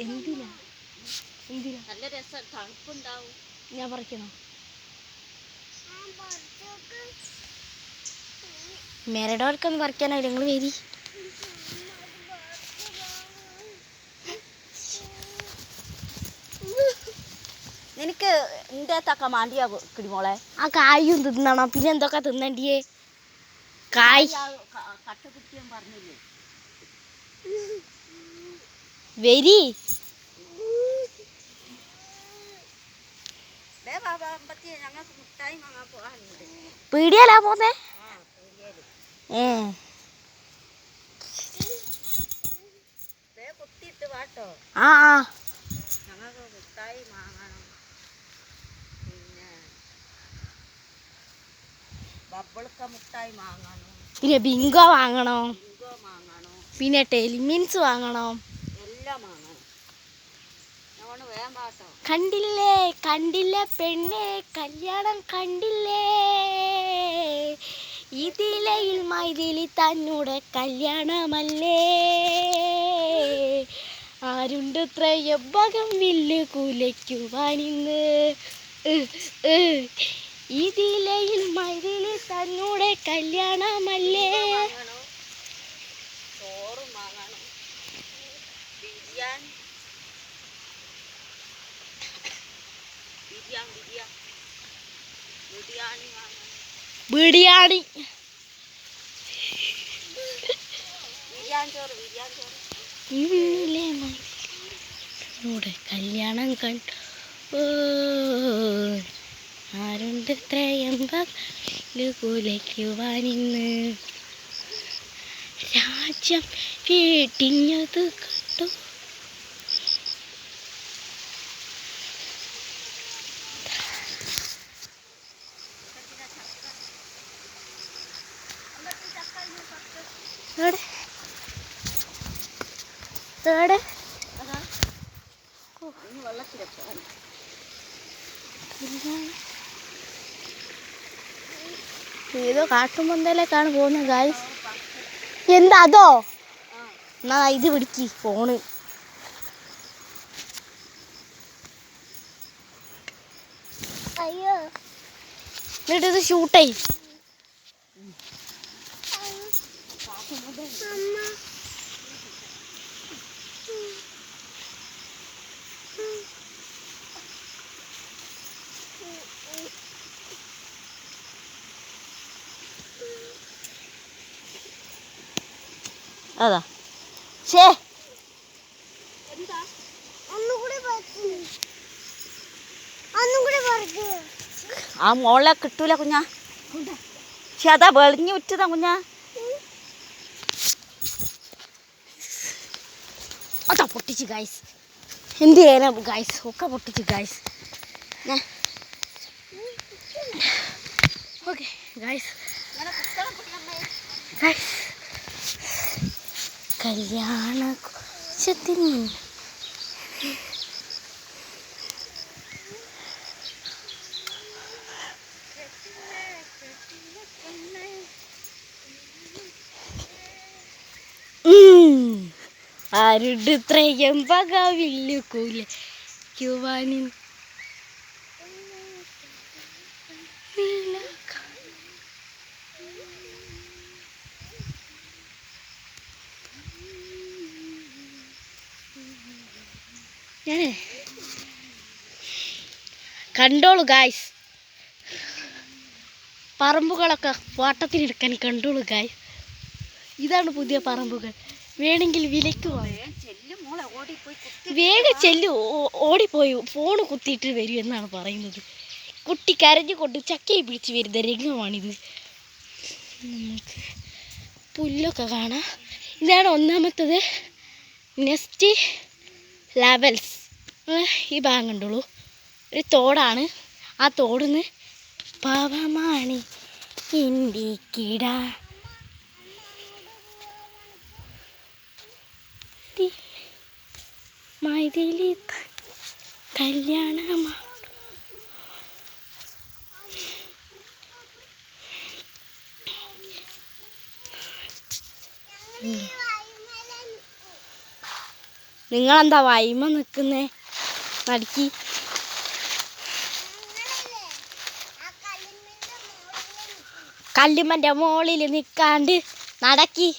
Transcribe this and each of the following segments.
എന്തിനാ നല്ല രസം തണുപ്പുണ്ടാവും. ഞാൻ പറിക്കണോ? മേരടവർക്കൊന്നും പറിക്കാനാവില്ല. നിങ്ങൾ വരി. നിനക്ക് എൻ്റെ തക്ക മാണ്ടിയാ കിടിമോളെ. ആ കായും തിന്നണം. പിന്നെ എന്തൊക്കെ തിന്നണ്ടിയേ? കായ് കട്ട കുത്തിയാൻ പറഞ്ഞില്ലേ? വരി. ഞങ്ങൾക്ക് മുട്ടായി വാങ്ങാൻ പോകാനുണ്ട്. പീടിയല്ലാ പോന്നേ? കുത്തിയിട്ട് വാട്ടോ. ആ ആ, ഞങ്ങൾക്ക് മുട്ടായി വാങ്ങണം. പിന്നെ ബബിൾക്ക മുട്ടായി വാങ്ങണം. പിന്നെ ബിങ്കോ വാങ്ങണോ? പിന്നെ ടെലിമിൻസ് വാങ്ങണോ? എല്ലാം വാങ്ങണം. ഞങ്ങൾ വേഗം പാട്ടോ. കണ്ടില്ലേ കണ്ടില്ലേ പെണ്ണെ കല്യാണം കണ്ടില്ലേ, ഇതിലയിൽ മൈതിലി തന്നൂടെ കല്യാണമല്ലേ, ആരുണ്ട് ത്രയഭകം വില്ല് കുലയ്ക്കുവാനിന്ന്, ഇതിലയിൽ മൈതിലി തന്നൂടെ കല്യാണമല്ലേ. ചോറും വാങ്ങണം. ബിരിയാണി ബിരിയാണി കല്യാണം കണ്ടു, ആരുണ്ട് ത്രയംബകുലയ്ക്കുവാനിന്ന്, രാജ്യം കേട്ടിഞ്ഞത് കണ്ടു. ഏതോ കാട്ടുമന്തയിലേക്കാണ് പോകുന്നത് ഗായ്സ്. എന്താ അതോ? എന്നാ ഇത് പിടിക്ക് ഫോണ്. അയ്യോ, എന്നിട്ടിത് ഷൂട്ടായി. അതാ ശേ, ആ മോളെ കിട്ടൂല കുഞ്ഞാ. പക്ഷെ അതാ വെളിഞ്ഞു വിറ്റതാ കുഞ്ഞാ. അതാ പൊട്ടിച്ച് ഗായ്സ്. എന്ത് ചെയ്യാനാ ഗായ്സ്, ഒക്കെ പൊട്ടിച്ച് ഗായ്സ്. ഓക്കെ ഗായ്സ്, കല്യാണ കോശത്തിന് ആരുടെ ത്രയംബക വില്ലു കുലയ്ക്കുവാനിന്ന്. കണ്ടോളൂ ഗായ്സ്, പറമ്പുകളൊക്കെ വാട്ടത്തിനെടുക്കാൻ കണ്ടോളൂ ഗായ്സ്. ഇതാണ് പുതിയ പറമ്പുകൾ. വേണമെങ്കിൽ വിലയ്ക്ക് വാങ്ങാം. വേഗം ചെല്ലു, ഓടിപ്പോയി ഫോണ് കുത്തിയിട്ട് വരും എന്നാണ് പറയുന്നത്. കുട്ടി കരഞ്ഞുകൊണ്ട് ചക്കയെ പിടിച്ച് വരുന്ന രംഗമാണിത്. പുല്ലൊക്കെ കാണാം. ഇതാണ് ഒന്നാമത്തത് നെക്സ്റ്റ് ലെവൽസ്. ഈ ഭാഗം കണ്ടോളൂ, ഒരു തോടാണ്. ആ തോടിന്ന് പാവമാണി ഇന്ത്യക്കിട മൈതിലി കല്യാണമാ. നിങ്ങളെന്താ വൈമ നിൽക്കുന്നേ? നടുക്കി കല്ലുമ്മൻ്റെ മോളിൽ നിൽക്കാണ്ട് നടക്കി.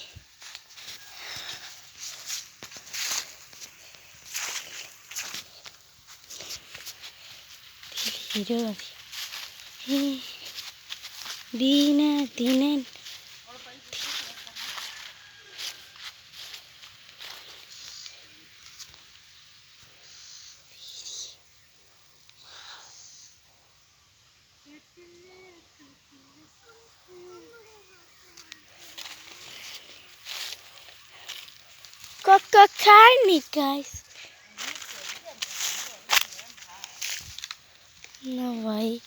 ദീന ദിനൻ Kokokani, guys. No way.